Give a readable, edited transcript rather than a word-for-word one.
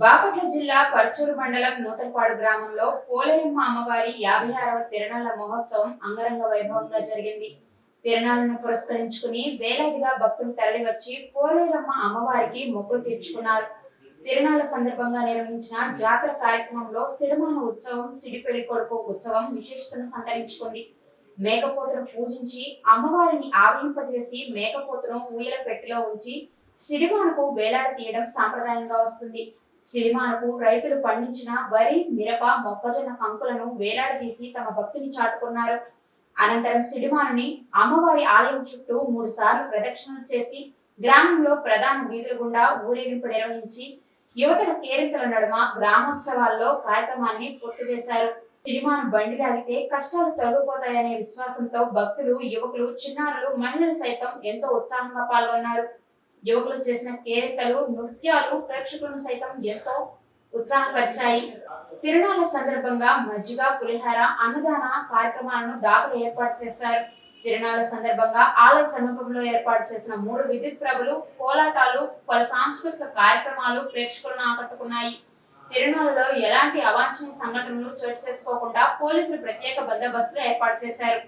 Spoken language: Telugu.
బాపట్ల జిల్లా పర్చూరు మండలం నూతలపాడు గ్రామంలో పోలేరమ్మ అమ్మవారి 56వ తిరునాళ్ల మహోత్సవం అంగరంగ వైభవంగా జరిగింది. తిరునాళ్లను పురస్కరించుకుని వేలాదిగా భక్తులు తరలివచ్చి పోలేరమ్మ అమ్మవారికి మొక్కులు తీర్చుకున్నారు. తిరునాళ్ల సందర్భంగా నిర్వహించిన జాతర కార్యక్రమంలో సిడిమాను ఉత్సవం, సిడిపెళ్లి కొడుకు ఉత్సవం విశేషతను సంతరించుకుంది. మేకపోతును పూజించి అమ్మవారిని ఆవహింపజేసి మేకపోతును ఊయల పెట్టెలో ఉంచి సిడిమానుకు వేలాడ తీయడం సాంప్రదాయంగా వస్తుంది. సిరిమానకు రైతులు పండించిన వరి, మిరప, మొక్కజొన్న కంకులను వేలాడదీసి తమ భక్తిని చాటుకున్నారు. అనంతరం సిడిమానుని అమ్మవారి ఆలయం చుట్టూ 3 సార్లు ప్రదక్షిణలు చేసి గ్రామంలో ప్రధాన వీధుల గుండా ఊరేగింపు నిర్వహించి యువతల కేరింతల నడుమ గ్రామోత్సవాల్లో కార్యక్రమాన్ని పూర్తి చేశారు. సిడిమాను బండి లాగితే కష్టాలు తొలగిపోతాయనే విశ్వాసంతో భక్తులు, యువకులు, చిన్నారులు, మహిళలు సైతం ఎంతో ఉత్సాహంగా పాల్గొన్నారు. యువకులు చేసిన కేరింతలు, నృత్యాలు ప్రేక్షకులను సైతం ఎంతో ఉత్సాహపరిచాయి. తిరునాళ్ల సందర్భంగా మజ్జిగ, పులిహార, అన్నదాన కార్యక్రమాలను దాతలు ఏర్పాటు చేశారు. తిరునాళ్ల సందర్భంగా ఆలయ సమీపంలో ఏర్పాటు చేసిన 3 విద్యుత్ ప్రభలు, కోలాటాలు, పలు సాంస్కృతిక కార్యక్రమాలు ప్రేక్షకులను ఆకట్టుకున్నాయి. తిరునాళ్లలో ఎలాంటి అవాంఛనీయ సంఘటనలు చోటు చేసుకోకుండా పోలీసులు ప్రత్యేక బందోబస్తులు ఏర్పాటు చేశారు.